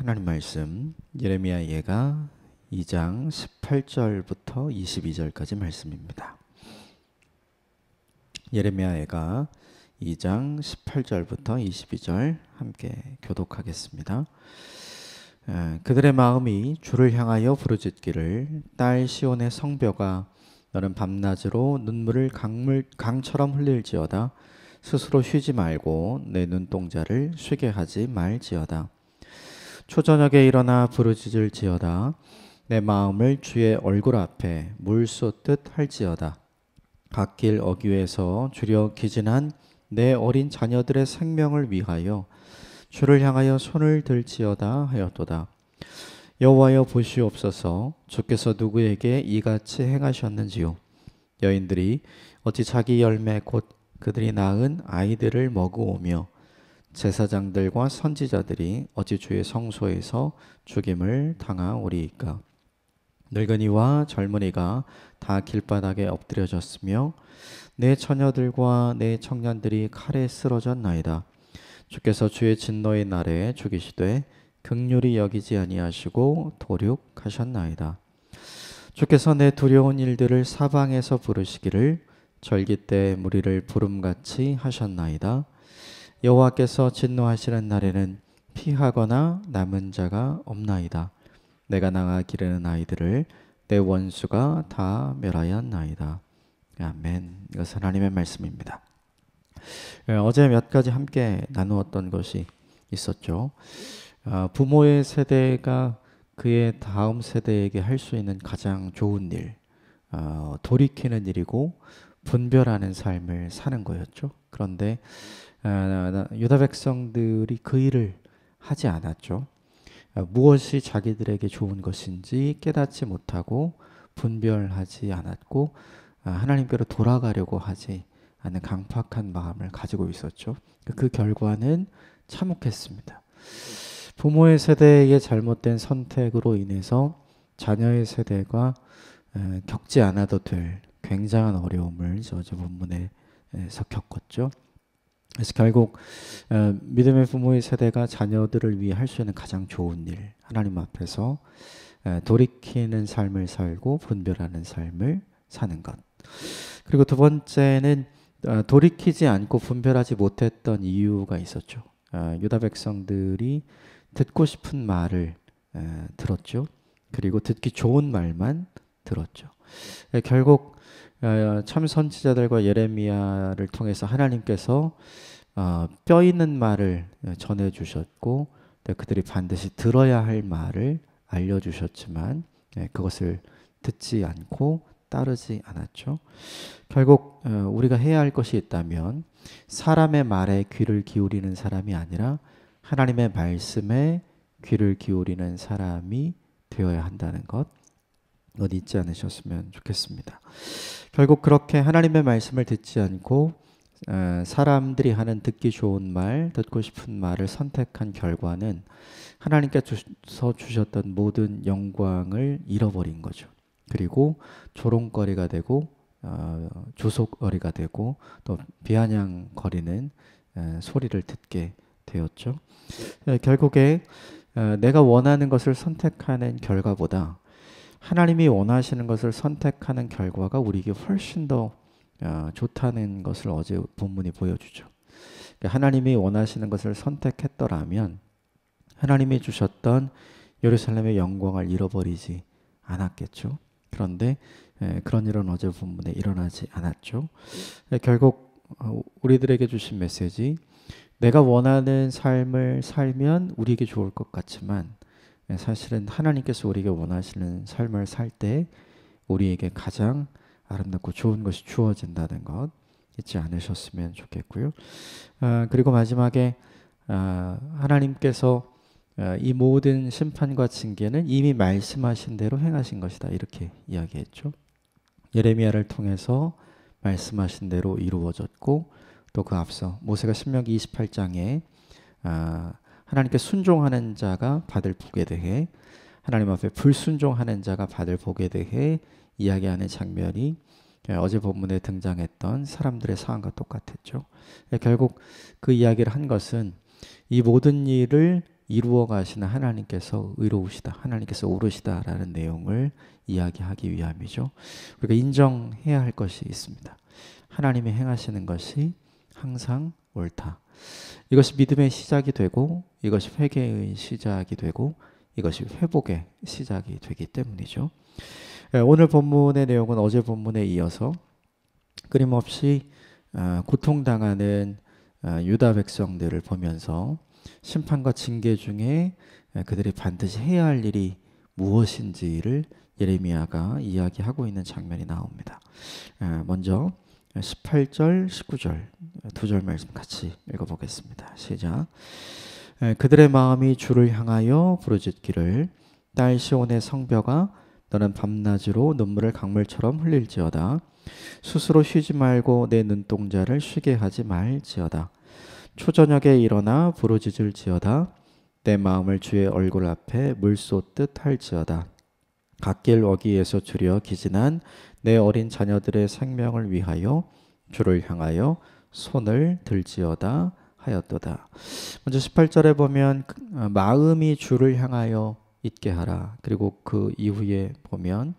하나님 말씀 예레미야 예가 2장 18절부터 22절까지 말씀입니다. 예레미야 예가 2장 18절부터 22절 함께 교독하겠습니다. 그들의 마음이 주를 향하여 부르짖기를 딸 시온의 성벽아 너는 밤낮으로 눈물을 강처럼 흘릴지어다. 스스로 쉬지 말고 내 눈동자를 쉬게 하지 말지어다. 초저녁에 일어나 부르짖을지어다. 내 마음을 주의 얼굴 앞에 물 쏟듯 할지어다. 갓길 어귀에서 주려 기진한 내 어린 자녀들의 생명을 위하여 주를 향하여 손을 들지어다 하였도다. 여호와여 보시옵소서. 주께서 누구에게 이같이 행하셨는지요. 여인들이 어찌 자기 열매 곧 그들이 낳은 아이들을 먹으오며 제사장들과 선지자들이 어찌 주의 성소에서 죽임을 당하오리이까. 늙은이와 젊은이가 다 길바닥에 엎드려졌으며 내 처녀들과 내 청년들이 칼에 쓰러졌나이다. 주께서 주의 진노의 날에 죽이시되 긍휼히 여기지 아니하시고 도륙하셨나이다. 주께서 내 두려운 일들을 사방에서 부르시기를 절기 때 무리를 부름같이 하셨나이다. 여호와께서 진노하시는 날에는 피하거나 남은 자가 없나이다. 내가 낳아 기르는 아이들을 내 원수가 다 멸하였나이다. 아멘. 이것은 하나님의 말씀입니다. 어제 몇 가지 함께 나누었던 것이 있었죠. 부모의 세대가 그의 다음 세대에게 할 수 있는 가장 좋은 일, 돌이키는 일이고 분별하는 삶을 사는 거였죠. 그런데 유다 백성들이 그 일을 하지 않았죠. 무엇이 자기들에게 좋은 것인지 깨닫지 못하고 분별하지 않았고 하나님께로 돌아가려고 하지 않은 강팍한 마음을 가지고 있었죠. 그 결과는 참혹했습니다. 부모의 세대의 잘못된 선택으로 인해서 자녀의 세대가 겪지 않아도 될 굉장한 어려움을 어제 본문에서 겪었죠. 그래서 결국 믿음의 부모의 세대가 자녀들을 위해 할 수 있는 가장 좋은 일, 하나님 앞에서 돌이키는 삶을 살고 분별하는 삶을 사는 것. 그리고 두 번째는 돌이키지 않고 분별하지 못했던 이유가 있었죠. 유다 백성들이 듣고 싶은 말을 들었죠. 그리고 듣기 좋은 말만 들었죠. 결국 참 선지자들과 예레미야를 통해서 하나님께서 뼈 있는 말을 전해주셨고 그들이 반드시 들어야 할 말을 알려주셨지만 그것을 듣지 않고 따르지 않았죠. 결국 우리가 해야 할 것이 있다면 사람의 말에 귀를 기울이는 사람이 아니라 하나님의 말씀에 귀를 기울이는 사람이 되어야 한다는 것 잊지 않으셨으면 좋겠습니다. 결국 그렇게 하나님의 말씀을 듣지 않고 사람들이 하는 듣기 좋은 말, 듣고 싶은 말을 선택한 결과는 하나님께서 주셨던 모든 영광을 잃어버린 거죠. 그리고 조롱거리가 되고 조속거리가 되고 또 비아냥거리는 소리를 듣게 되었죠. 결국에 내가 원하는 것을 선택하는 결과보다 하나님이 원하시는 것을 선택하는 결과가 우리에게 훨씬 더 좋다는 것을 어제 본문이 보여주죠. 하나님이 원하시는 것을 선택했더라면 하나님이 주셨던 예루살렘의 영광을 잃어버리지 않았겠죠. 그런데 그런 일은 어제 본문에 일어나지 않았죠. 결국 우리들에게 주신 메시지, 내가 원하는 삶을 살면 우리에게 좋을 것 같지만 사실은 하나님께서 우리에게 원하시는 삶을 살 때 우리에게 가장 아름답고 좋은 것이 주어진다는 것 잊지 않으셨으면 좋겠고요. 그리고 마지막에 하나님께서 이 모든 심판과 징계는 이미 말씀하신 대로 행하신 것이다 이렇게 이야기했죠. 예레미야를 통해서 말씀하신 대로 이루어졌고 또 그 앞서 모세가 신명기 28장에 하나님께 순종하는 자가 받을 복에 대해 하나님 앞에 불순종하는 자가 받을 복에 대해 이야기하는 장면이 어제 본문에 등장했던 사람들의 상황과 똑같았죠. 결국 그 이야기를 한 것은 이 모든 일을 이루어 가시는 하나님께서 의로우시다, 하나님께서 옳으시다라는 내용을 이야기하기 위함이죠. 우리가 인정해야 할 것이 있습니다. 하나님이 행하시는 것이 항상 옳다. 이것이 믿음의 시작이 되고 이것이 회개의 시작이 되고 이것이 회복의 시작이 되기 때문이죠. 오늘 본문의 내용은 어제 본문에 이어서 끊임없이 고통당하는 유다 백성들을 보면서 심판과 징계 중에 그들이 반드시 해야 할 일이 무엇인지를 예레미야가 이야기하고 있는 장면이 나옵니다. 먼저 18절, 19절 두 절 말씀 같이 읽어보겠습니다. 시작. 그들의 마음이 주를 향하여 부르짖기를 딸 시온의 성벽아 너는 밤낮으로 눈물을 강물처럼 흘릴지어다. 스스로 쉬지 말고 내 눈동자를 쉬게 하지 말지어다. 초저녁에 일어나 부르짖을지어다. 내 마음을 주의 얼굴 앞에 물 쏟듯 할지어다. 갓길 어귀에서 줄여 기진한 내 어린 자녀들의 생명을 위하여 주를 향하여 손을 들지어다 하였도다. 먼저 18절에 보면 마음이 주를 향하여 있게 하라. 그리고 그 이후에 보면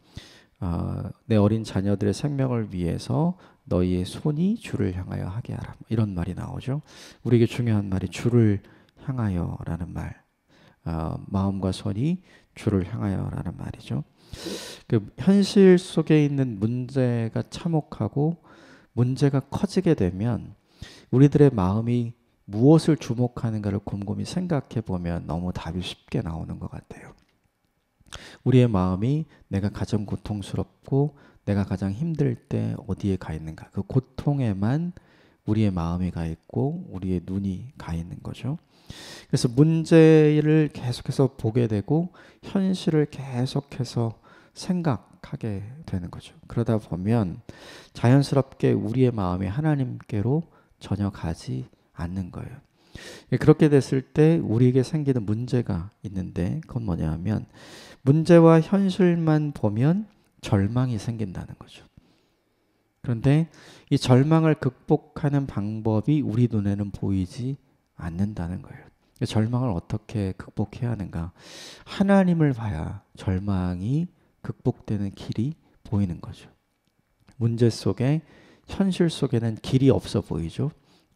내 어린 자녀들의 생명을 위해서 너희의 손이 주를 향하여 하게 하라. 이런 말이 나오죠. 우리에게 중요한 말이 주를 향하여라는 말. 마음과 손이 주를 향하여라는 말이죠. 그 현실 속에 있는 문제가 참혹하고 문제가 커지게 되면 우리들의 마음이 무엇을 주목하는가를 곰곰이 생각해 보면 너무 답이 쉽게 나오는 것 같아요. 우리의 마음이 내가 가장 고통스럽고 내가 가장 힘들 때 어디에 가 있는가? 그 고통에만 우리의 마음이 가 있고 우리의 눈이 가 있는 거죠. 그래서 문제를 계속해서 보게 되고 현실을 계속해서 생각하게 되는 거죠. 그러다 보면 자연스럽게 우리의 마음이 하나님께로 전혀 가지 않는 거예요. 그렇게 됐을 때 우리에게 생기는 문제가 있는데 그건 뭐냐 하면 문제와 현실만 보면 절망이 생긴다는 거죠. 그런데 이 절망을 극복하는 방법이 우리 눈에는 보이지 않는다는 거예요. 절망을 어떻게 극복해야 하는가? 하나님을 봐야 절망이 극복되는 길이 보이는 거죠. 문제 속에 현실 속에는 길이 없어 보이죠.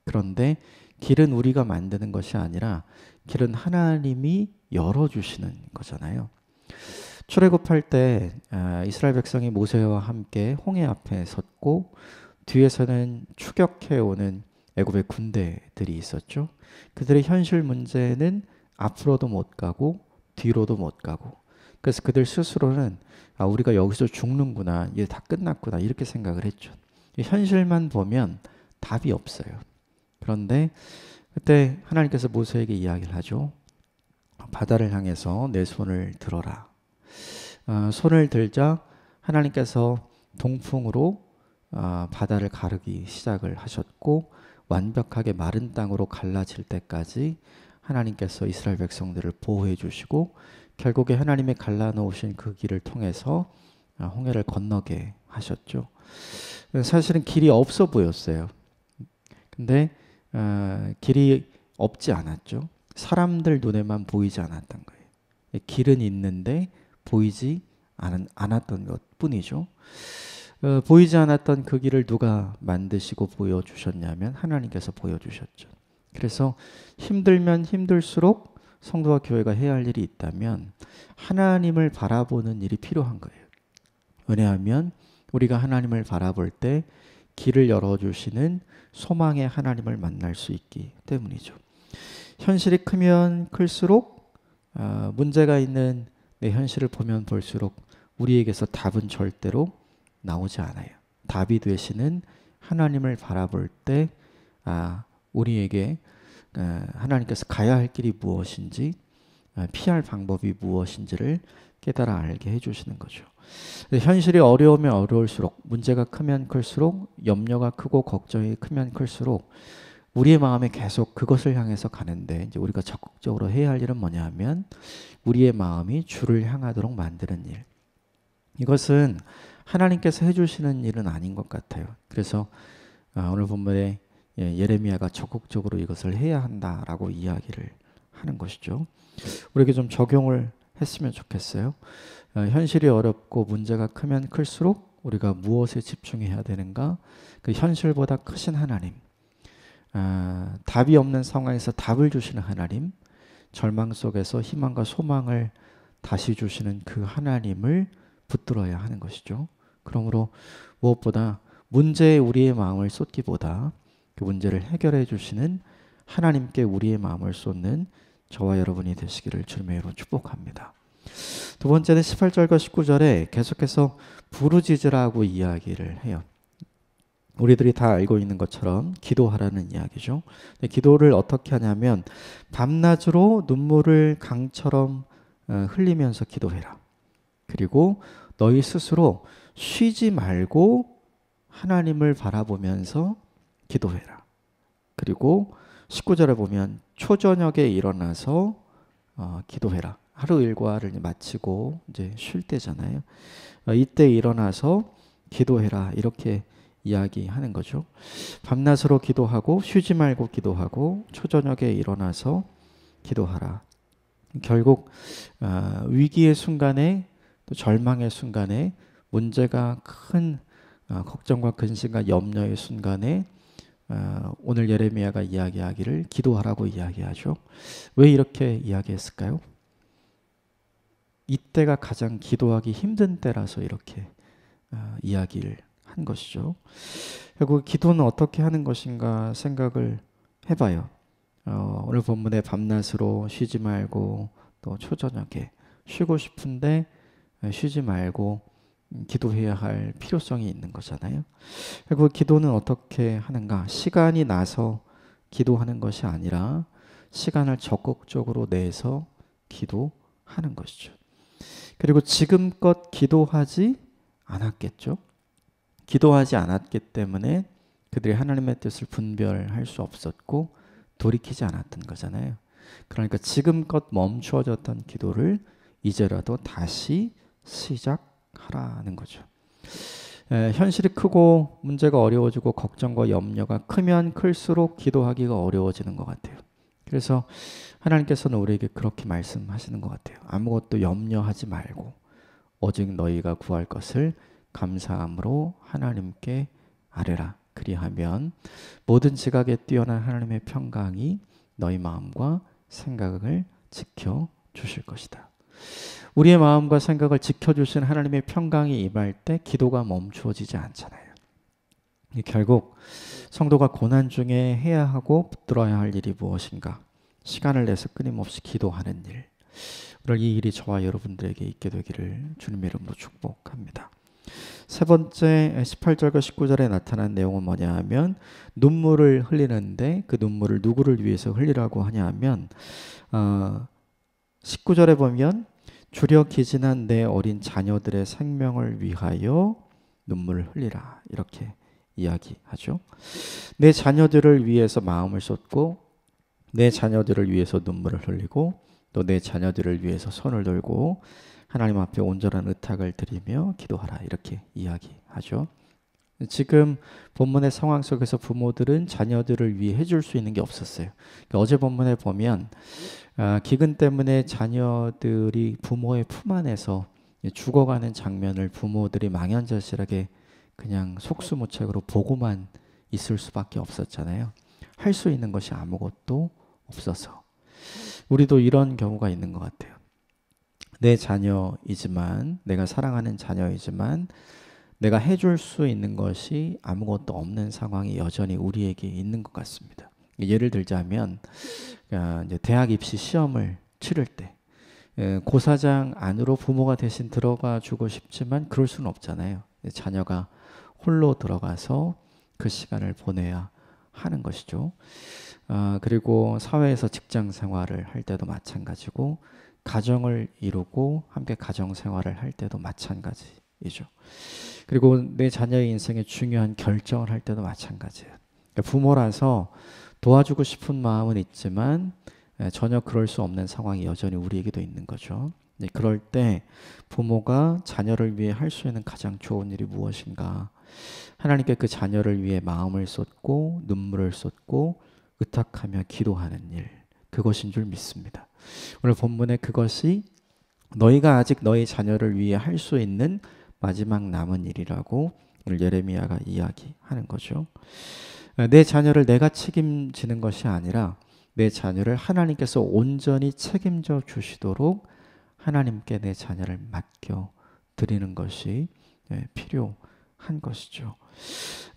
그런데 길은 우리가 만드는 것이 아니라 길은 하나님이 열어주시는 거잖아요. 출애굽할 때 이스라엘 백성이 모세와 함께 홍해 앞에 섰고 뒤에서는 추격해오는 애굽의 군대들이 있었죠. 그들의 현실 문제는 앞으로도 못 가고 뒤로도 못 가고 그래서 그들 스스로는 우리가 여기서 죽는구나, 이제 다 끝났구나 이렇게 생각을 했죠. 현실만 보면 답이 없어요. 그런데 그때 하나님께서 모세에게 이야기를 하죠. 바다를 향해서 내 손을 들어라. 손을 들자 하나님께서 동풍으로 바다를 가르기 시작을 하셨고 완벽하게 마른 땅으로 갈라질 때까지 하나님께서 이스라엘 백성들을 보호해 주시고 결국에 하나님의 갈라놓으신 그 길을 통해서 홍해를 건너게 하셨죠. 사실은 길이 없어 보였어요. 근데 길이 없지 않았죠. 사람들 눈에만 보이지 않았던 거예요. 길은 있는데 보이지 않았던 것 뿐이죠. 보이지 않았던 그 길을 누가 만드시고 보여주셨냐면 하나님께서 보여주셨죠. 그래서 힘들면 힘들수록 성도와 교회가 해야 할 일이 있다면 하나님을 바라보는 일이 필요한 거예요. 왜냐하면 우리가 하나님을 바라볼 때 길을 열어주시는 소망의 하나님을 만날 수 있기 때문이죠. 현실이 크면 클수록 문제가 있는 내 현실을 보면 볼수록 우리에게서 답은 절대로 나오지 않아요. 답이 되시는 하나님을 바라볼 때 우리에게 하나님께서 가야 할 길이 무엇인지 피할 방법이 무엇인지를 깨달아 알게 해주시는 거죠. 현실이 어려우면 어려울수록 문제가 크면 클수록 염려가 크고 걱정이 크면 클수록 우리의 마음에 계속 그것을 향해서 가는데 이제 우리가 적극적으로 해야 할 일은 뭐냐 하면 우리의 마음이 주를 향하도록 만드는 일. 이것은 하나님께서 해주시는 일은 아닌 것 같아요. 그래서 오늘 본문에 예레미야가 적극적으로 이것을 해야 한다라고 이야기를 하는 것이죠. 우리에게 좀 적용을 했으면 좋겠어요. 현실이 어렵고 문제가 크면 클수록 우리가 무엇에 집중해야 되는가? 그 현실보다 크신 하나님, 답이 없는 상황에서 답을 주시는 하나님, 절망 속에서 희망과 소망을 다시 주시는 그 하나님을 붙들어야 하는 것이죠. 그러므로 무엇보다 문제에 우리의 마음을 쏟기보다 그 문제를 해결해 주시는 하나님께 우리의 마음을 쏟는 저와 여러분이 되시기를 주님의 이름으로 축복합니다. 두 번째는 18절과 19절에 계속해서 부르짖으라고 이야기를 해요. 우리들이 다 알고 있는 것처럼 기도하라는 이야기죠. 기도를 어떻게 하냐면 밤낮으로 눈물을 강처럼 흘리면서 기도해라. 그리고 너희 스스로 쉬지 말고 하나님을 바라보면서 기도해라. 그리고 19절에 보면 초저녁에 일어나서 기도해라. 하루 일과를 마치고 이제 쉴 때잖아요. 이때 일어나서 기도해라. 이렇게 이야기하는 거죠. 밤낮으로 기도하고 쉬지 말고 기도하고 초저녁에 일어나서 기도하라. 결국 위기의 순간에 또 절망의 순간에 문제가 큰 걱정과 근심과 염려의 순간에 오늘 예레미야가 이야기하기를 기도하라고 이야기하죠. 왜 이렇게 이야기했을까요? 이때가 가장 기도하기 힘든 때라서 이렇게 이야기를 한 것이죠. 결국 기도는 어떻게 하는 것인가 생각을 해봐요. 오늘 본문의 밤낮으로 쉬지 말고 또 초저녁에 쉬고 싶은데 쉬지 말고 기도해야 할 필요성이 있는 거잖아요. 결국 기도는 어떻게 하는가? 시간이 나서 기도하는 것이 아니라 시간을 적극적으로 내서 기도하는 것이죠. 그리고 지금껏 기도하지 않았겠죠. 기도하지 않았기 때문에 그들이 하나님의 뜻을 분별할 수 없었고 돌이키지 않았던 거잖아요. 그러니까 지금껏 멈추어졌던 기도를 이제라도 다시 시작하라는 거죠. 현실이 크고 문제가 어려워지고 걱정과 염려가 크면 클수록 기도하기가 어려워지는 것 같아요. 그래서 하나님께서는 우리에게 그렇게 말씀하시는 것 같아요. 아무것도 염려하지 말고 오직 너희가 구할 것을 감사함으로 하나님께 아뢰라. 그리하면 모든 지각에 뛰어난 하나님의 평강이 너희 마음과 생각을 지켜주실 것이다. 우리의 마음과 생각을 지켜주신 하나님의 평강이 임할 때 기도가 멈추어지지 않잖아요. 결국 성도가 고난 중에 해야 하고 붙들어야 할 일이 무엇인가? 시간을 내서 끊임없이 기도하는 일. 오늘 이 일이 저와 여러분들에게 있게 되기를 주님의 이름으로 축복합니다. 세 번째 18절과 19절에 나타난 내용은 뭐냐 하면 눈물을 흘리는데 그 눈물을 누구를 위해서 흘리라고 하냐 하면 19절에 보면 주려 기진한 내 어린 자녀들의 생명을 위하여 눈물을 흘리라 이렇게 이야기하죠. 내 자녀들을 위해서 마음을 쏟고 내 자녀들을 위해서 눈물을 흘리고 또 내 자녀들을 위해서 손을 들고 하나님 앞에 온전한 의탁을 드리며 기도하라 이렇게 이야기하죠. 지금 본문의 상황 속에서 부모들은 자녀들을 위해 해줄 수 있는 게 없었어요. 그러니까 어제 본문에 보면 기근 때문에 자녀들이 부모의 품 안에서 죽어가는 장면을 부모들이 망연자실하게 그냥 속수무책으로 보고만 있을 수밖에 없었잖아요. 할 수 있는 것이 아무것도 없어서 우리도 이런 경우가 있는 것 같아요. 내 자녀이지만 내가 사랑하는 자녀이지만 내가 해줄 수 있는 것이 아무것도 없는 상황이 여전히 우리에게 있는 것 같습니다. 예를 들자면 이제 대학 입시 시험을 치를 때 고사장 안으로 부모가 대신 들어가 주고 싶지만 그럴 수는 없잖아요. 자녀가 홀로 들어가서 그 시간을 보내야 하는 것이죠. 그리고 사회에서 직장 생활을 할 때도 마찬가지고 가정을 이루고 함께 가정 생활을 할 때도 마찬가지이죠. 그리고 내 자녀의 인생에 중요한 결정을 할 때도 마찬가지예요. 그러니까 부모라서 도와주고 싶은 마음은 있지만 전혀 그럴 수 없는 상황이 여전히 우리에게도 있는 거죠. 그럴 때 부모가 자녀를 위해 할 수 있는 가장 좋은 일이 무엇인가? 하나님께 그 자녀를 위해 마음을 쏟고 눈물을 쏟고 의탁하며 기도하는 일. 그것인 줄 믿습니다. 오늘 본문에 그것이 너희가 아직 너희 자녀를 위해 할 수 있는 마지막 남은 일이라고 오늘 예레미야가 이야기하는 거죠. 내 자녀를 내가 책임지는 것이 아니라 내 자녀를 하나님께서 온전히 책임져 주시도록 하나님께 내 자녀를 맡겨 드리는 것이 필요한 것이죠.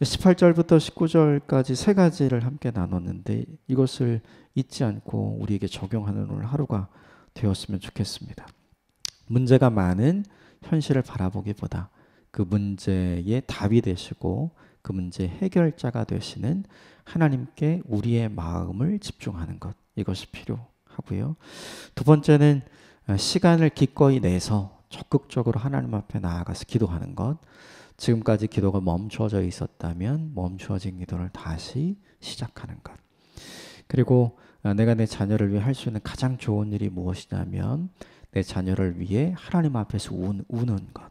18절부터 19절까지 세 가지를 함께 나눴는데 이것을 잊지 않고 우리에게 적용하는 오늘 하루가 되었으면 좋겠습니다. 문제가 많은 현실을 바라보기보다 그 문제의 답이 되시고 그 문제의 해결자가 되시는 하나님께 우리의 마음을 집중하는 것, 이것이 필요하고요. 두 번째는 시간을 기꺼이 내서 적극적으로 하나님 앞에 나아가서 기도하는 것. 지금까지 기도가 멈춰져 있었다면 멈추어진 기도를 다시 시작하는 것. 그리고 내가 내 자녀를 위해 할 수 있는 가장 좋은 일이 무엇이냐면 내 자녀를 위해 하나님 앞에서 우는 것.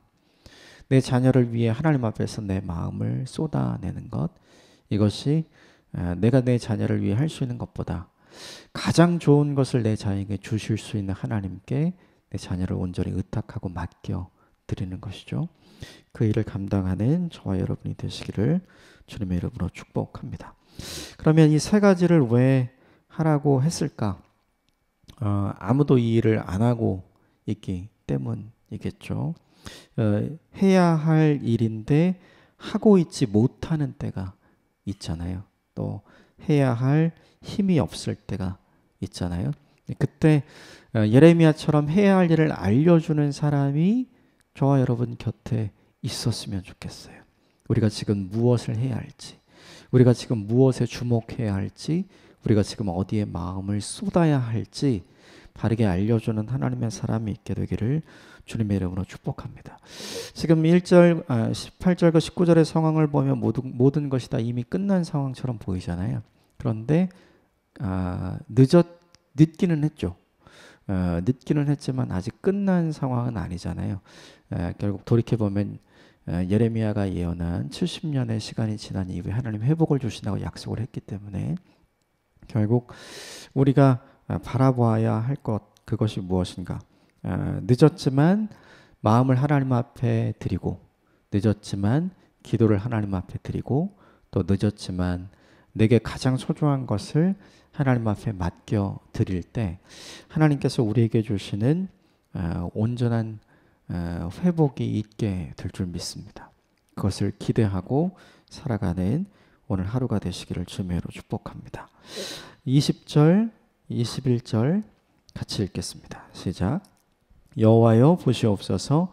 내 자녀를 위해 하나님 앞에서 내 마음을 쏟아내는 것. 이것이 내가 내 자녀를 위해 할 수 있는 것보다 가장 좋은 것을 내 자녀에게 주실 수 있는 하나님께 내 자녀를 온전히 의탁하고 맡겨 드리는 것이죠. 그 일을 감당하는 저와 여러분이 되시기를 주님의 이름으로 축복합니다. 그러면 이 세 가지를 왜 하라고 했을까? 아무도 이 일을 안 하고 있기 때문이겠죠. 해야 할 일인데 하고 있지 못하는 때가 있잖아요. 또 해야 할 힘이 없을 때가 있잖아요. 그때 예레미야처럼 해야 할 일을 알려주는 사람이 저와 여러분 곁에 있었으면 좋겠어요. 우리가 지금 무엇을 해야 할지, 우리가 지금 무엇에 주목해야 할지, 우리가 지금 어디에 마음을 쏟아야 할지 바르게 알려주는 하나님의 사람이 있게 되기를 주님의 이름으로 축복합니다. 지금 18절과 19절의 상황을 보면 모든 것이 다 이미 끝난 상황처럼 보이잖아요. 그런데 늦기는 했죠. 늦기는 했지만 아직 끝난 상황은 아니잖아요. 결국 돌이켜보면 예레미야가 예언한 70년의 시간이 지난 이후에 하나님 회복을 주신다고 약속을 했기 때문에 결국 우리가 바라보아야 할 것, 그것이 무엇인가? 늦었지만 마음을 하나님 앞에 드리고, 늦었지만 기도를 하나님 앞에 드리고, 또 늦었지만 내게 가장 소중한 것을 하나님 앞에 맡겨 드릴 때 하나님께서 우리에게 주시는 온전한 회복이 있게 될 줄 믿습니다. 그것을 기대하고 살아가는 오늘 하루가 되시기를 주님으로 축복합니다. 20절, 21절 같이 읽겠습니다. 시작. 여호와여 보시옵소서,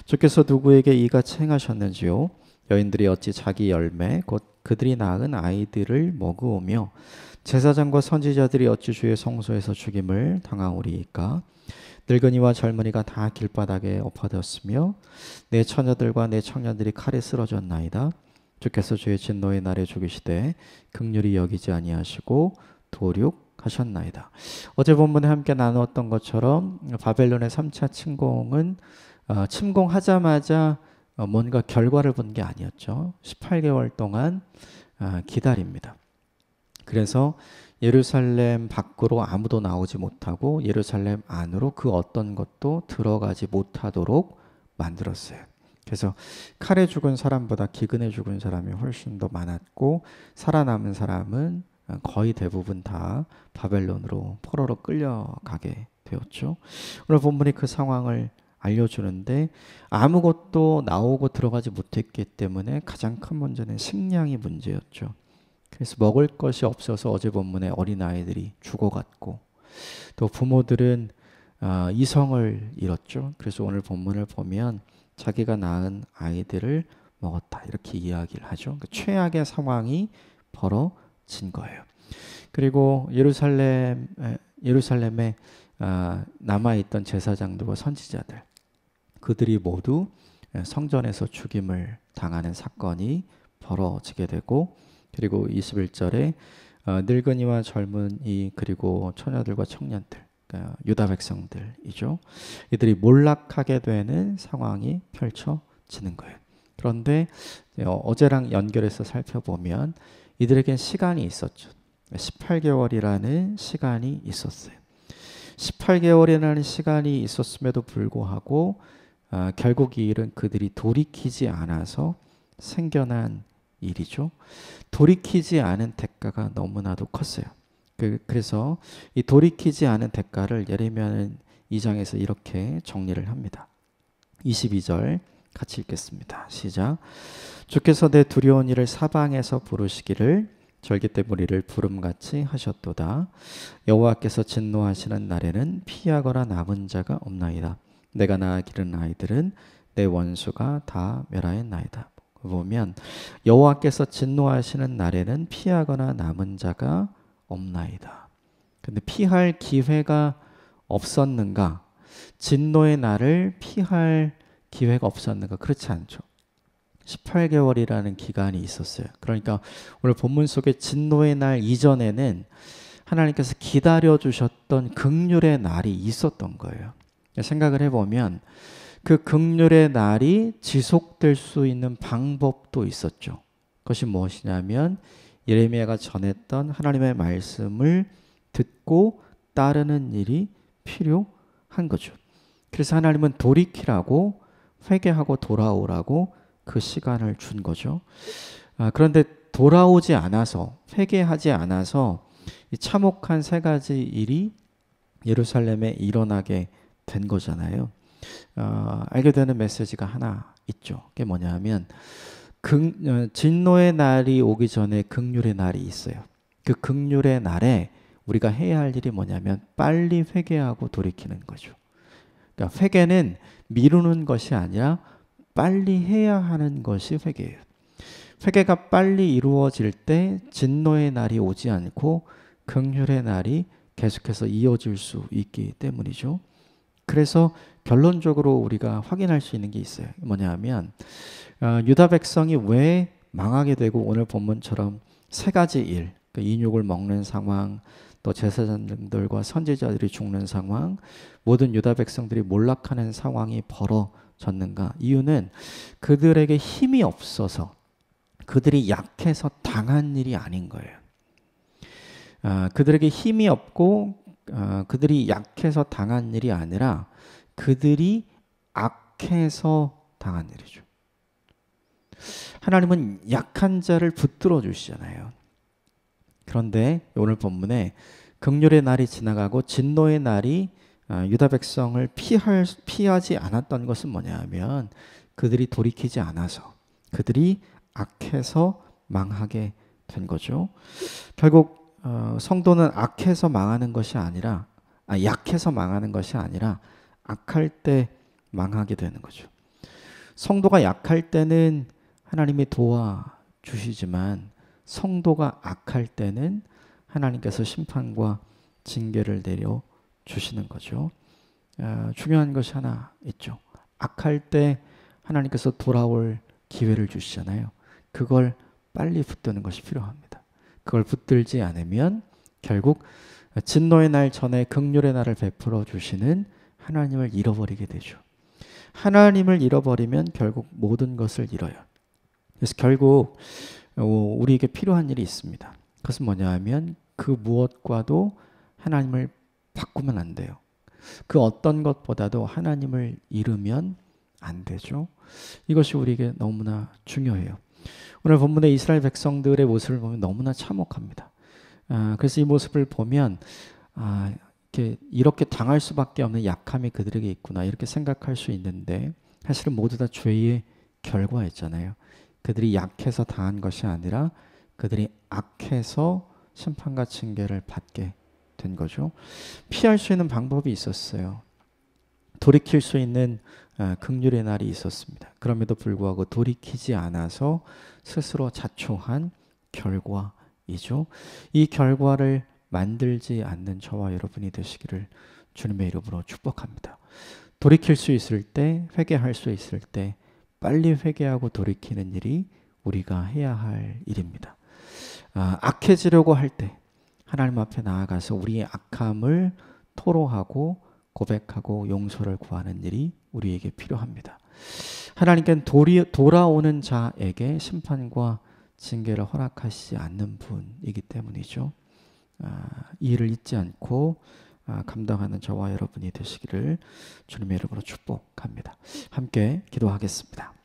주께서 누구에게 이같이 행하셨는지요? 여인들이 어찌 자기 열매 곧 그들이 낳은 아이들을 먹으오며 제사장과 선지자들이 어찌 주의 성소에서 죽임을 당하오리이까? 늙은이와 젊은이가 다 길바닥에 엎어졌으며 내 처녀들과 내 청년들이 칼에 쓰러졌나이다. 주께서 주의 진노의 날에 죽이시되 긍휼히 여기지 아니하시고 도륙하셨나이다. 어제 본문에 함께 나누었던 것처럼 바벨론의 3차 침공은 침공하자마자 뭔가 결과를 본 게 아니었죠. 18개월 동안 기다립니다. 그래서 예루살렘 밖으로 아무도 나오지 못하고 예루살렘 안으로 그 어떤 것도 들어가지 못하도록 만들었어요. 그래서 칼에 죽은 사람보다 기근에 죽은 사람이 훨씬 더 많았고 살아남은 사람은 거의 대부분 다 바벨론으로 포로로 끌려가게 되었죠. 오늘 본문이 그 상황을 알려주는데 아무것도 나오고 들어가지 못했기 때문에 가장 큰 문제는 식량이 문제였죠. 그래서 먹을 것이 없어서 어제 본문에 어린아이들이 죽어갔고 또 부모들은 이성을 잃었죠. 그래서 오늘 본문을 보면 자기가 낳은 아이들을 먹었다 이렇게 이야기를 하죠. 그 최악의 상황이 벌어진 거예요. 그리고 예루살렘에 남아있던 제사장들과 선지자들 그들이 모두 성전에서 죽임을 당하는 사건이 벌어지게 되고 그리고 21절에 늙은이와 젊은이 그리고 처녀들과 청년들 유다 백성들이죠. 이들이 몰락하게 되는 상황이 펼쳐지는 거예요. 그런데 어제랑 연결해서 살펴보면 이들에겐 시간이 있었죠. 18개월이라는 시간이 있었어요. 18개월이라는 시간이 있었음에도 불구하고 결국 이 일은 그들이 돌이키지 않아서 생겨난 일이죠. 돌이키지 않은 대가가 너무나도 컸어요. 그래서 이 돌이키지 않은 대가를 예레미야는 2장에서 이렇게 정리를 합니다. 22절 같이 읽겠습니다. 시작. 주께서 내 두려운 일을 사방에서 부르시기를 절기 때 무리를 부름같이 하셨도다. 여호와께서 진노하시는 날에는 피하거나 남은 자가 없나이다. 내가 낳아 기른 아이들은 내 원수가 다 멸하였나이다. 보면 여호와께서 진노하시는 날에는 피하거나 남은 자가 없나이다. 근데 피할 기회가 없었는가? 진노의 날을 피할 기회가 없었는가? 그렇지 않죠. 18개월이라는 기간이 있었어요. 그러니까 오늘 본문 속에 진노의 날 이전에는 하나님께서 기다려주셨던 긍휼의 날이 있었던 거예요. 생각을 해보면 그 긍휼의 날이 지속될 수 있는 방법도 있었죠. 그것이 무엇이냐면 예레미야가 전했던 하나님의 말씀을 듣고 따르는 일이 필요한 거죠. 그래서 하나님은 돌이키라고 회개하고 돌아오라고 그 시간을 준 거죠. 그런데 돌아오지 않아서 회개하지 않아서 이 참혹한 세 가지 일이 예루살렘에 일어나게 된 거잖아요. 알게 되는 메시지가 하나 있죠. 그게 뭐냐면 진노의 날이 오기 전에 긍휼의 날이 있어요. 그 긍휼의 날에 우리가 해야 할 일이 뭐냐면 빨리 회개하고 돌이키는 거죠. 그러니까 회개는 미루는 것이 아니라 빨리 해야 하는 것이 회개예요. 회개가 빨리 이루어질 때 진노의 날이 오지 않고 긍휼의 날이 계속해서 이어질 수 있기 때문이죠. 그래서 결론적으로 우리가 확인할 수 있는 게 있어요. 뭐냐면 유다 백성이 왜 망하게 되고 오늘 본문처럼 세 가지 일, 그러니까 인육을 먹는 상황, 또 제사장들과 선지자들이 죽는 상황, 모든 유다 백성들이 몰락하는 상황이 벌어졌는가? 이유는 그들에게 힘이 없어서 그들이 약해서 당한 일이 아닌 거예요. 그들에게 힘이 없고 그들이 약해서 당한 일이 아니라 그들이 악해서 당한 일이죠. 하나님은 약한 자를 붙들어 주시잖아요. 그런데 오늘 본문에 긍휼의 날이 지나가고 진노의 날이 유다 백성을 피하지 않았던 것은 뭐냐면 그들이 돌이키지 않아서 그들이 악해서 망하게 된 거죠. 결국 성도는 악해서 망하는 것이 아니라 약해서 망하는 것이 아니라 악할 때 망하게 되는 거죠. 성도가 약할 때는 하나님이 도와주시지만 성도가 악할 때는 하나님께서 심판과 징계를 내려주시는 거죠. 중요한 것이 하나 있죠. 악할 때 하나님께서 돌아올 기회를 주시잖아요. 그걸 빨리 붙드는 것이 필요합니다. 그걸 붙들지 않으면 결국 진노의 날 전에 긍휼의 날을 베풀어 주시는 하나님을 잃어버리게 되죠. 하나님을 잃어버리면 결국 모든 것을 잃어요. 그래서 결국 우리에게 필요한 일이 있습니다. 그것은 뭐냐 하면 그 무엇과도 하나님을 바꾸면 안 돼요. 그 어떤 것보다도 하나님을 잃으면 안 되죠. 이것이 우리에게 너무나 중요해요. 오늘 본문의 이스라엘 백성들의 모습을 보면 너무나 참혹합니다. 그래서 이 모습을 보면 이렇게 당할 수밖에 없는 약함이 그들에게 있구나 이렇게 생각할 수 있는데 사실은 모두 다 죄의 결과였잖아요. 그들이 약해서 당한 것이 아니라 그들이 악해서 심판과 징계를 받게 된 거죠. 피할 수 있는 방법이 있었어요. 돌이킬 수 있는 긍휼의 날이 있었습니다. 그럼에도 불구하고 돌이키지 않아서 스스로 자초한 결과이죠. 이 결과를 만들지 않는 저와 여러분이 되시기를 주님의 이름으로 축복합니다. 돌이킬 수 있을 때, 회개할 수 있을 때 빨리 회개하고 돌이키는 일이 우리가 해야 할 일입니다. 악해지려고 할 때 하나님 앞에 나아가서 우리의 악함을 토로하고 고백하고 용서를 구하는 일이 우리에게 필요합니다. 하나님께는 돌아오는 자에게 심판과 징계를 허락하시지 않는 분이기 때문이죠. 일을 잊지 않고 감당하는 저와 여러분이 되시기를 주님의 이름으로 축복합니다. 함께 기도하겠습니다.